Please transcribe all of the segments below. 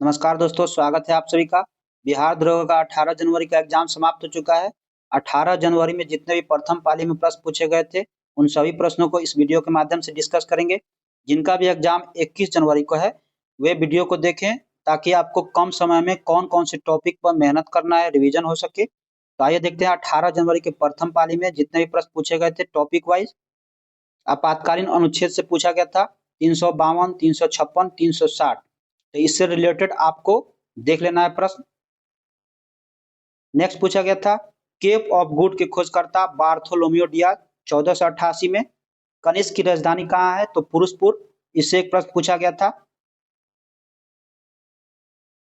नमस्कार दोस्तों, स्वागत है आप सभी का। बिहार द्रोह का 18 जनवरी का एग्जाम समाप्त हो चुका है। 18 जनवरी में जितने भी प्रथम पाली में प्रश्न पूछे गए थे, उन सभी प्रश्नों को इस वीडियो के माध्यम से डिस्कस करेंगे। जिनका भी एग्जाम 21 जनवरी को है, वे वीडियो को देखें ताकि आपको कम समय में कौन-कौन से टॉपिक पर मेहनत करना है, रिवीजन हो सके। तो आइए देखते हैं 18 जनवरी के प्रथम पाली में जितने भी प्रश्न पूछे गए थे टॉपिक वाइज। आपातकालीन अनुच्छेद से पूछा गया था 352, 356, 360। तो इससे रिलेटेड आपको देख लेना है प्रश्न। नेक्स्ट पूछा गया था केप ऑफ गुड के खोजकर्ता बार्थोलोमियो डियाज 1488 में। कनिष्क की राजधानी कहाँ है? तो पुरुषपुर। इससे एक प्रश्न पूछा गया था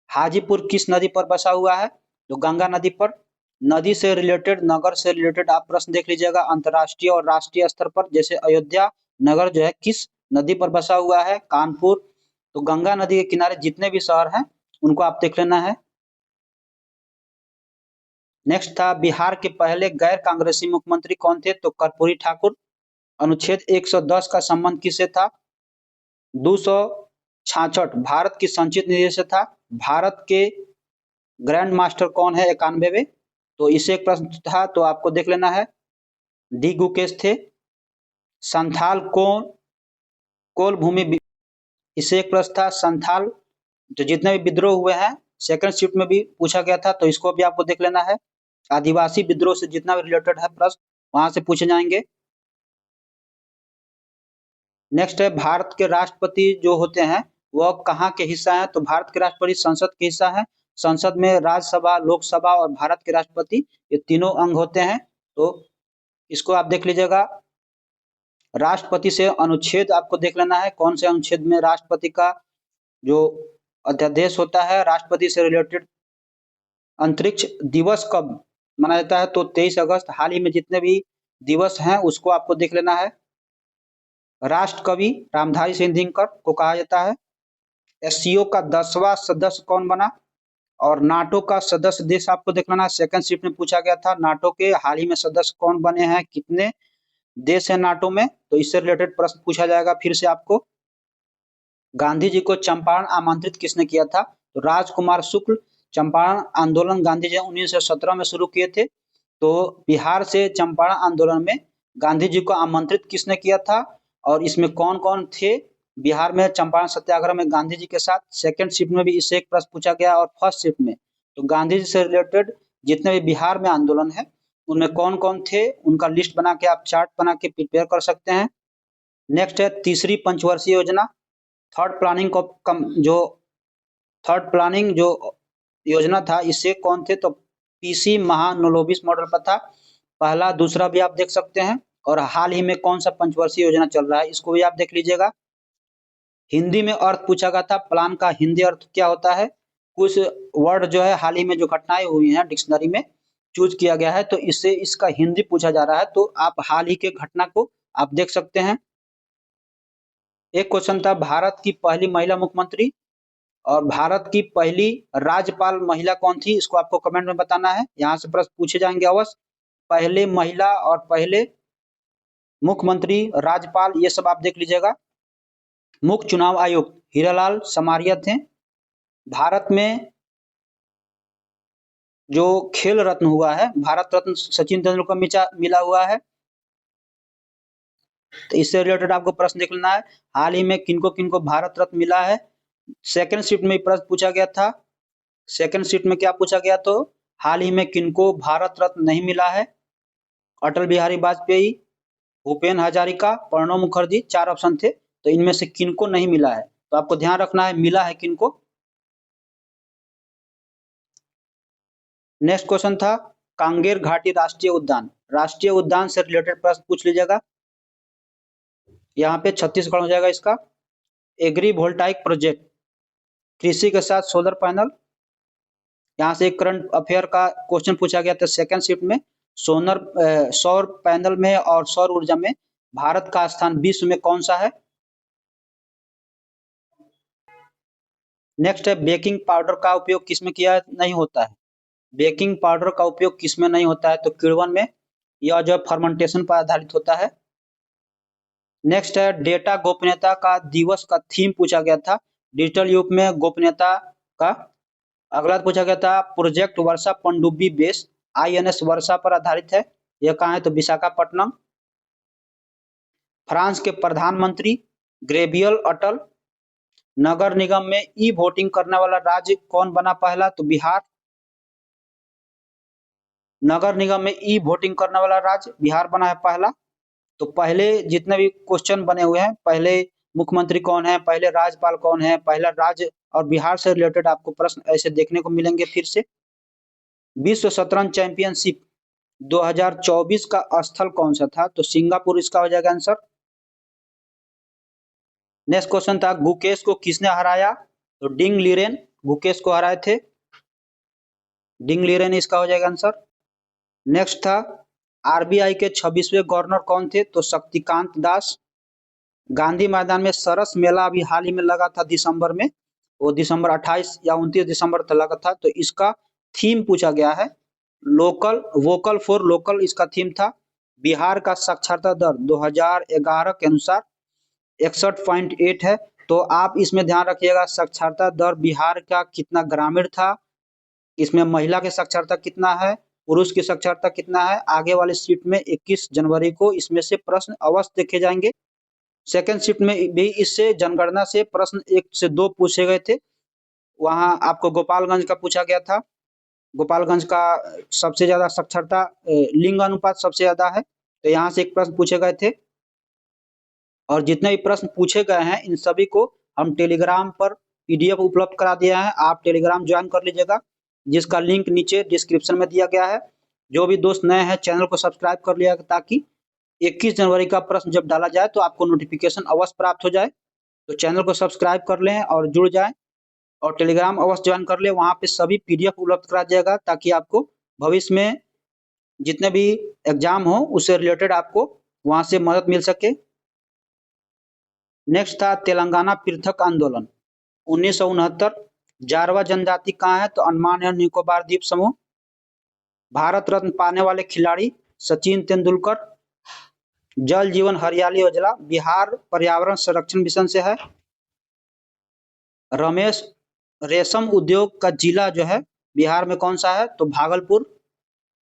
हाजीपुर किस नदी पर बसा हुआ है? तो गंगा नदी पर। नदी से रिलेटेड, नगर से रिलेटेड आप प्रश्न देख लीजिएगा अंतर्राष्ट्रीय और राष्ट्रीय स्तर पर। जैसे अयोध्या नगर जो है किस नदी पर बसा हुआ है? कानपुर। तो गंगा नदी के किनारे जितने भी शहर हैं उनको आप देख लेना है। नेक्स्ट था बिहार के पहले गैर कांग्रेसी मुख्यमंत्री कौन थे? तो कर्पूरी ठाकुर। अनुच्छेद 110 का संबंध किससे था? 266 भारत की संचित निधि से था। भारत के ग्रैंड मास्टर कौन है 91वें? तो इसे एक प्रश्न था, तो आपको देख लेना है। डी गुकेश थे। संथाल कोल भूमि, इसे एक प्रश्न था। संथाल जो जितने भी विद्रोह हुए हैं सेकंड शिफ्ट में भी पूछा गया था, तो इसको भी आपको देख लेना है। आदिवासी विद्रोह से जितना भी रिलेटेड है प्रश्न वहां से पूछे जाएंगे। नेक्स्ट है भारत के राष्ट्रपति जो होते हैं वह कहाँ के हिस्सा है? तो भारत के राष्ट्रपति संसद के हिस्सा है। संसद में राज्यसभा, लोकसभा और भारत के राष्ट्रपति ये तीनों अंग होते हैं। तो इसको आप देख लीजिएगा। राष्ट्रपति से अनुच्छेद आपको देख लेना है, कौन से अनुच्छेद में राष्ट्रपति का जो अध्यादेश होता है राष्ट्रपति से रिलेटेड। अंतरिक्ष दिवस कब मनाया जाता है? तो 23 अगस्त। हाल ही में जितने भी दिवस हैं उसको आपको देख लेना है। राष्ट्र कवि रामधारी सिंह दिनकर को कहा जाता है। एससीओ का 10वां सदस्य कौन बना? और नाटो का सदस्य देश आपको देख लेना है। सेकंड शिफ्ट में पूछा गया था नाटो के हाल ही में सदस्य कौन बने हैं, कितने देश हैं नाटो में, तो इससे रिलेटेड प्रश्न पूछा जाएगा फिर से आपको। गांधी जी को चंपारण आमंत्रित किसने किया था? तो राजकुमार शुक्ल। चंपारण आंदोलन गांधी जी 1917 में शुरू किए थे। तो बिहार से चंपारण आंदोलन में गांधी जी को आमंत्रित किसने किया था और इसमें कौन कौन थे बिहार में चंपारण सत्याग्रह में गांधी जी के साथ? सेकंड शिफ्ट में भी इससे एक प्रश्न पूछा गया और फर्स्ट शिफ्ट में। तो गांधी जी से रिलेटेड जितने भी बिहार में आंदोलन है उनमें कौन कौन थे उनका लिस्ट बना के आप चार्ट बना के प्रिपेयर कर सकते हैं। नेक्स्ट है तीसरी पंचवर्षीय योजना। थर्ड प्लानिंग को जो थर्ड प्लानिंग जो योजना था इससे कौन थे? तो पीसी महानलोबिस मॉडल पर था। पहला दूसरा भी आप देख सकते हैं। और हाल ही में कौन सा पंचवर्षीय योजना चल रहा है इसको भी आप देख लीजिएगा। हिंदी में अर्थ पूछा गया था, प्लान का हिंदी अर्थ क्या होता है? कुछ वर्ड जो है हाल ही में जो घटनाएं हुई हैं डिक्शनरी में चूज किया गया है, तो इससे इसका हिंदी पूछा जा रहा है, तो आप हाल ही के घटना को आप देख सकते हैं। एक क्वेश्चन था भारत की पहली महिला मुख्यमंत्री और भारत की पहली राज्यपाल महिला कौन थी? इसको आपको कमेंट में बताना है। यहाँ से प्रश्न पूछे जाएंगे अवश्य। पहले महिला और पहले मुख्यमंत्री, राज्यपाल, ये सब आप देख लीजिएगा। मुख्य चुनाव आयुक्त हीरालाल समारिया थे। भारत में जो खेल रत्न हुआ है, भारत रत्न सचिन तेंदुलकर मिला हुआ है, तो इससे रिलेटेड आपको प्रश्न देख लेना है। हाल ही में किनको किनको भारत रत्न मिला है? सेकंड शिफ्ट में प्रश्न पूछा गया था। सेकंड शिफ्ट में क्या पूछा गया? तो हाल ही में किनको भारत रत्न नहीं मिला है? अटल बिहारी वाजपेयी, भूपेन हजारिका, प्रणब मुखर्जी, 4 ऑप्शन थे, तो इनमें से किनको नहीं मिला है? तो आपको ध्यान रखना है मिला है किनको। नेक्स्ट क्वेश्चन था कांगेर घाटी राष्ट्रीय उद्यान। राष्ट्रीय उद्यान से रिलेटेड प्रश्न पूछ लीजिएगा। यहाँ पे छत्तीसगढ़ हो जाएगा इसका। एग्री वोल्टाइक प्रोजेक्ट, कृषि के साथ सोलर पैनल। यहाँ से एक करंट अफेयर का क्वेश्चन पूछा गया था सेकंड शिफ्ट में। सौर पैनल में और सौर ऊर्जा में भारत का स्थान विश्व में कौन सा है? नेक्स्ट है बेकिंग पाउडर का उपयोग किसमें किया नहीं होता है? बेकिंग पाउडर का उपयोग किसमें नहीं होता है? तो किण्वन में। यह जो फर्मेंटेशन पर आधारित होता है। नेक्स्ट है डेटा गोपनीयता का दिवस का थीम पूछा गया था। डिजिटल युग में गोपनीयता का। अगला पूछा गया था प्रोजेक्ट वर्षा पनडुब्बी बेस INS वर्षा पर आधारित है, यह कहाँ है तो विशाखापट्टनम। फ्रांस के प्रधानमंत्री गैब्रियल अटल। नगर निगम में ई वोटिंग करने वाला राज्य कौन बना पहला तो बिहार। नगर निगम में ई वोटिंग करने वाला राज्य बिहार बना है पहला। तो पहले जितने भी क्वेश्चन बने हुए हैं, पहले मुख्यमंत्री कौन है, पहले राज्यपाल कौन है, पहला राज्य और बिहार से रिलेटेड आपको प्रश्न ऐसे देखने को मिलेंगे फिर से। विश्व शतरंज चैंपियनशिप 2024 का स्थल कौन सा था तो सिंगापुर इसका हो जाएगा आंसर। नेक्स्ट क्वेश्चन था गुकेश को किसने हराया तो डिंग लीरेन गुकेश को हराए थे, डिंग लीरेन इसका हो जाएगा आंसर। नेक्स्ट था RBI के 26वें गवर्नर कौन थे तो शक्तिकांत दास। गांधी मैदान में सरस मेला अभी हाल ही में लगा था दिसंबर में, वो दिसंबर 28 या 29 दिसंबर तक लगा था। तो इसका थीम पूछा गया है लोकल वोकल फॉर लोकल, इसका थीम था। बिहार का साक्षरता दर 2011 के अनुसार 61.8 है। तो आप इसमें ध्यान रखिएगा साक्षरता दर बिहार का कितना ग्रामीण था, इसमें महिला की साक्षरता कितना है, पुरुष की साक्षरता कितना है। आगे वाले शीट में 21 जनवरी को इसमें से प्रश्न अवश्य देखे जाएंगे। सेकंड शिफ्ट में भी इससे जनगणना से प्रश्न 1 से 2 पूछे गए थे। वहां आपको गोपालगंज का पूछा गया था, गोपालगंज का सबसे ज्यादा साक्षरता लिंग अनुपात सबसे ज्यादा है, तो यहाँ से एक प्रश्न पूछे गए थे। और जितने भी प्रश्न पूछे गए हैं इन सभी को हम टेलीग्राम पर PDF उपलब्ध करा दिया है, आप टेलीग्राम ज्वाइन कर लीजिएगा, जिसका लिंक नीचे डिस्क्रिप्शन में दिया गया है। जो भी दोस्त नए हैं चैनल को सब्सक्राइब कर लिया ताकि 21 जनवरी का प्रश्न जब डाला जाए तो आपको नोटिफिकेशन अवश्य प्राप्त हो जाए। तो चैनल को सब्सक्राइब कर लें और जुड़ जाएं और टेलीग्राम अवश्य ज्वाइन कर लें, वहाँ पे सभी PDF उपलब्ध करा जाएगा ताकि आपको भविष्य में जितने भी एग्जाम हो उससे रिलेटेड आपको वहाँ से मदद मिल सके। नेक्स्ट था तेलंगाना पृथक आंदोलन 1969, जारवा जनजाति कहाँ है तो अंडमान एवं निकोबार द्वीप समूह। भारत रत्न पाने वाले खिलाड़ी सचिन तेंदुलकर। जल जीवन हरियाली योजना बिहार पर्यावरण संरक्षण मिशन से है। रमेश रेशम उद्योग का जिला जो है बिहार में कौन सा है तो भागलपुर।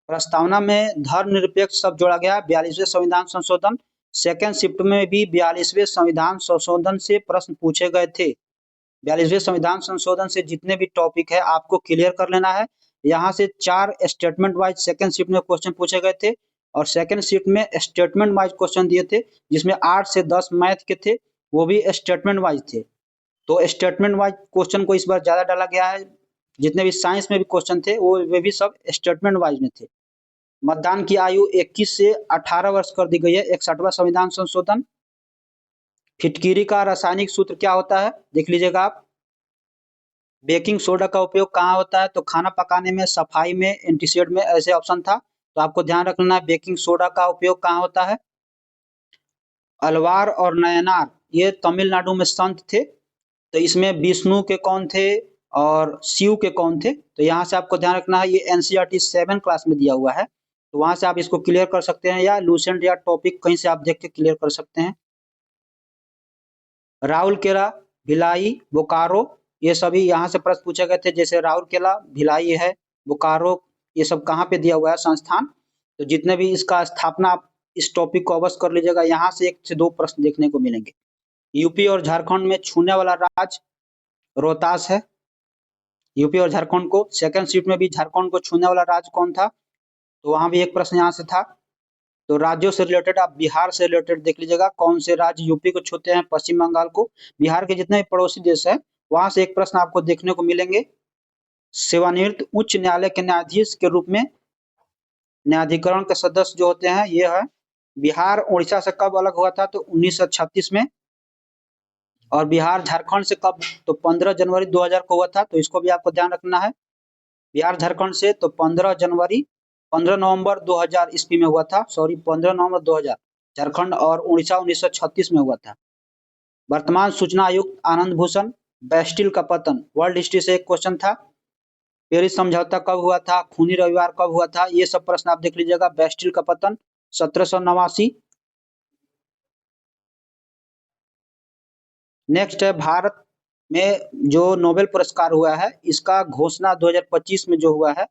प्रस्तावना में धर्मनिरपेक्ष शब्द जोड़ा गया 42वें संविधान संशोधन। सेकेंड शिफ्ट में भी 42वें संविधान संशोधन से प्रश्न पूछे गए थे। 42वें संविधान संशोधन से जितने भी टॉपिक है आपको क्लियर कर लेना है। यहाँ से 4 स्टेटमेंट वाइज सेकेंड शिफ्ट में क्वेश्चन पूछे गए थे और सेकेंड शिफ्ट में स्टेटमेंट वाइज क्वेश्चन दिए थे, जिसमें 8 से 10 मैथ के थे, वो भी स्टेटमेंट वाइज थे। तो स्टेटमेंट वाइज क्वेश्चन को इस बार ज्यादा डाला गया है। जितने भी साइंस में भी क्वेश्चन थे वो वे भी सब स्टेटमेंट वाइज में थे। मतदान की आयु 21 से 18 वर्ष कर दी गई है, 61वां संविधान संशोधन। फिटकीरी का रासायनिक सूत्र क्या होता है देख लीजिएगा आप। बेकिंग सोडा का उपयोग कहाँ होता है तो खाना पकाने में, सफाई में, एंटीसेड में, ऐसे ऑप्शन था, तो आपको ध्यान रखना है बेकिंग सोडा का उपयोग कहाँ होता है। अलवार और नयनार ये तमिलनाडु में संत थे, तो इसमें विष्णु के कौन थे और शिव के कौन थे, तो यहाँ से आपको ध्यान रखना है। ये NCERT 7 क्लास में दिया हुआ है, तो वहां से आप इसको क्लियर कर सकते हैं या लूसेंट या टॉपिक कहीं से आप देख के क्लियर कर सकते हैं। राउरकेला, भिलाई, बोकारो ये सभी यहाँ से प्रश्न पूछे गए थे, जैसे राउरकेला, भिलाई है, बोकारो, ये सब कहाँ पे दिया हुआ है संस्थान। तो जितने भी इसका स्थापना आप इस टॉपिक को अवश्य कर लीजिएगा, यहाँ से 1 से 2 प्रश्न देखने को मिलेंगे। यूपी और झारखंड में छूने वाला राज्य रोहतास है। यूपी और झारखंड को सेकंड शिफ्ट में भी झारखंड को छूने वाला राज्य कौन था तो वहां भी एक प्रश्न यहाँ से था। तो राज्यों से रिलेटेड आप बिहार से रिलेटेड देख लीजिएगा, कौन से राज्य यूपी को छूते हैं, पश्चिम बंगाल को। बिहार के जितने भी पड़ोसी देश है वहां से एक प्रश्न आपको देखने को मिलेंगे। सेवानिवृत्त उच्च न्यायालय के न्यायाधीश के रूप में न्यायाधिकरण के सदस्य जो होते हैं ये है। बिहार उड़ीसा से कब अलग हुआ था तो 1936 में, और बिहार झारखंड से कब तो 15 जनवरी 2000 को हुआ था, तो इसको भी आपको ध्यान रखना है। बिहार झारखंड से तो 15 नवंबर 2000 ईस्वी में हुआ था, 15 नवंबर 2000। झारखंड और उड़ीसा 1936 में हुआ था। वर्तमान सूचना आयुक्त आनंद भूषण। बेस्टिल का पतन वर्ल्ड हिस्ट्री से एक क्वेश्चन था। पेरिस समझौता कब हुआ था, खूनी रविवार कब हुआ था, ये सब प्रश्न आप देख लीजिएगा। बेस्टिल का पतन 1789। नेक्स्ट है भारत में जो नोबेल पुरस्कार हुआ है, इसका घोषणा 2025 में जो हुआ है,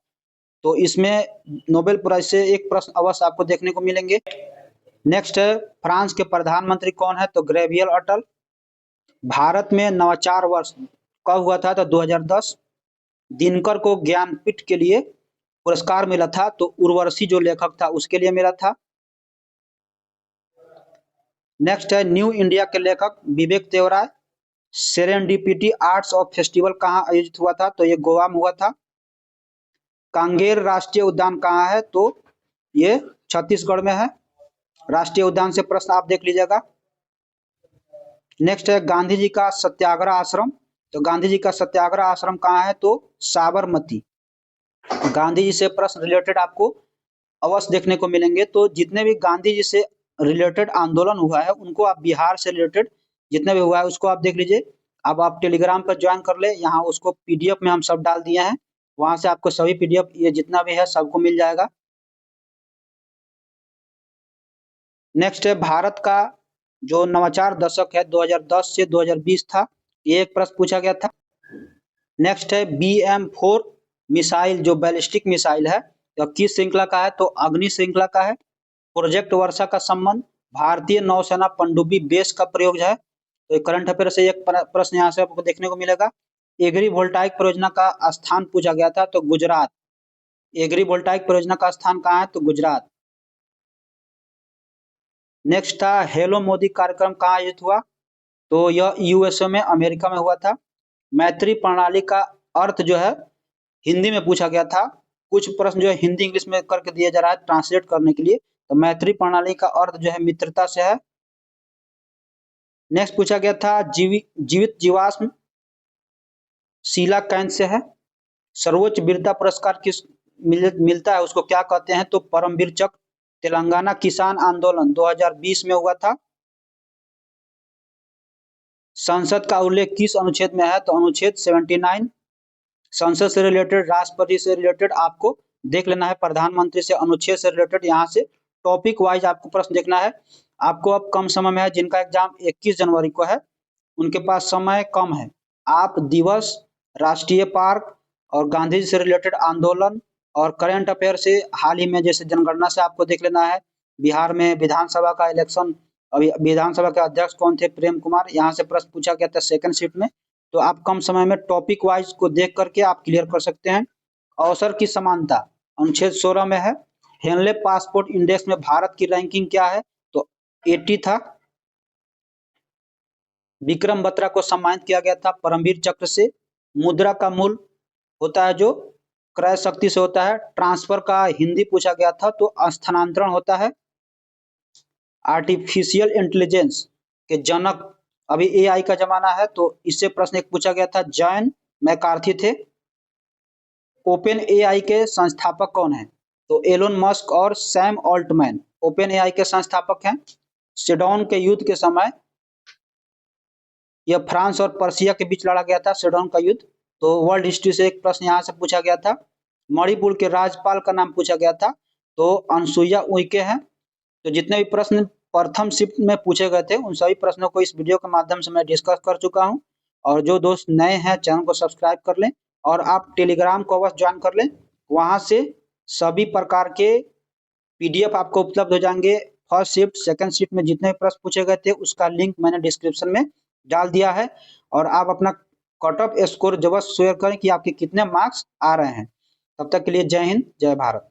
तो इसमें नोबेल प्राइज से एक प्रश्न अवश्य आपको देखने को मिलेंगे। नेक्स्ट है, फ्रांस के प्रधानमंत्री कौन है? तो गैब्रियल अटल। भारत में नवाचार वर्ष कब हुआ था? तो 2010। दिनकर को ज्ञानपीठ के लिए पुरस्कार मिला था, तो उर्वशी जो लेखक था उसके लिए मिला था। नेक्स्ट है, न्यू इंडिया के लेखक Vivek Debroy. Serendipity arts of festival कहाँ आयोजित हुआ था? तो ये गोवा में हुआ था। कांगेर राष्ट्रीय उद्यान कहाँ है? तो ये छत्तीसगढ़ में है। राष्ट्रीय उद्यान से प्रश्न आप देख लीजिएगा। नेक्स्ट है, गांधी जी का सत्याग्रह आश्रम। तो गांधी जी का सत्याग्रह आश्रम कहाँ है? तो साबरमती। गांधी जी से प्रश्न रिलेटेड आपको अवश्य देखने को मिलेंगे। तो जितने भी गांधी जी से रिलेटेड आंदोलन हुआ है, उनको आप बिहार से रिलेटेड जितना भी हुआ है उसको आप देख लीजिए। अब आप टेलीग्राम पर ज्वाइन कर ले, यहाँ उसको पीडीएफ में हम सब डाल दिए हैं, वहां से आपको सभी पीडीएफ ये जितना भी है सबको मिल जाएगा। नेक्स्ट है, भारत का जो नवाचार दशक है 2010 से 2020 था, ये एक प्रश्न पूछा गया था। नेक्स्ट है, BM-4 मिसाइल जो बैलिस्टिक मिसाइल है, तो किस श्रृंखला का है? तो अग्नि श्रृंखला का है। प्रोजेक्ट वर्षा का संबंध भारतीय नौसेना पनडुब्बी बेस का प्रयोग है। तो करंट अफेयर से एक प्रश्न यहाँ से आपको देखने को मिलेगा। एग्री वोल्टाइक परियोजना का स्थान पूछा गया था, तो गुजरात। एग्री वोल्टाइक परियोजना का स्थान कहाँ है? तो गुजरात। नेक्स्ट था, हेलो मोदी कार्यक्रम कहाँ आयोजित हुआ? तो यह यूएसए में, अमेरिका में हुआ था। मैत्री प्रणाली का अर्थ जो है हिंदी में पूछा गया था। कुछ प्रश्न जो है हिंदी इंग्लिश में करके दिया जा रहा है ट्रांसलेट करने के लिए। तो मैत्री प्रणाली का अर्थ जो है मित्रता से है। नेक्स्ट पूछा गया था, जीवित जीवाश्म शीला कैंथ से है। सर्वोच्च वीरता पुरस्कार किस मिलता है, उसको क्या कहते हैं? तो परमवीर चक्र। तेलंगाना किसान आंदोलन 2020 में हुआ था। संसद का उल्लेख किस अनुच्छेद में है? तो अनुच्छेद 79। संसद से रिलेटेड, राष्ट्रपति से रिलेटेड आपको देख लेना है, प्रधानमंत्री से, अनुच्छेद से रिलेटेड यहाँ से टॉपिक वाइज आपको प्रश्न देखना है। आपको अब कम समय में है, जिनका एग्जाम 21 जनवरी को है उनके पास समय कम है। आप दिवस, राष्ट्रीय पार्क और गांधी जी से रिलेटेड आंदोलन और करंट अफेयर से हाल ही में जैसे जनगणना से आपको देख लेना है। बिहार में विधानसभा का इलेक्शन, अभी विधानसभा के अध्यक्ष कौन थे? प्रेम कुमार। यहाँ से प्रश्न पूछा गया था सेकंड शिफ्ट में। तो आप कम समय में टॉपिक वाइज को देख करके आप क्लियर कर सकते हैं। अवसर की समानता अनुच्छेद 16 में है। हेनले पासपोर्ट इंडेक्स में भारत की रैंकिंग क्या है? तो 80 था। विक्रम बत्रा को सम्मानित किया गया था परमवीर चक्र से। मुद्रा का मूल होता है जो क्रय शक्ति से होता है। ट्रांसफर का हिंदी पूछा गया था, तो स्थानांतरण होता है। आर्टिफिशियल इंटेलिजेंस के जनक, अभी एआई का जमाना है, तो इससे प्रश्न एक पूछा गया था, जॉन मैकार्थी थे। ओपन एआई के संस्थापक कौन है? तो एलोन मस्क और सैम ऑल्टमैन ओपन एआई के संस्थापक हैं। सिडॉन के युद्ध के समय यह फ्रांस और पर्सिया के बीच लड़ा गया था, सिडॉन का युद्ध। तो वर्ल्ड हिस्ट्री से एक प्रश्न यहाँ से पूछा गया था। मणिपुर के राज्यपाल का नाम पूछा गया था, तो अनसुईया उइके हैं। तो जितने भी प्रश्न प्रथम शिफ्ट में पूछे गए थे उन सभी प्रश्नों को इस वीडियो के माध्यम से मैं डिस्कस कर चुका हूं। और जो दोस्त नए हैं चैनल को सब्सक्राइब कर लें और आप टेलीग्राम को अवश्य ज्वाइन कर लें। वहां से सभी प्रकार के पीडीएफ आपको उपलब्ध हो जाएंगे। फर्स्ट शिफ्ट, सेकंड शिफ्ट में जितने भी प्रश्न पूछे गए थे उसका लिंक मैंने डिस्क्रिप्शन में डाल दिया है। और आप अपना कट ऑफ स्कोर जबरदस्त शेयर करें कि आपके कितने मार्क्स आ रहे हैं। तब तक के लिए जय हिंद, जय भारत।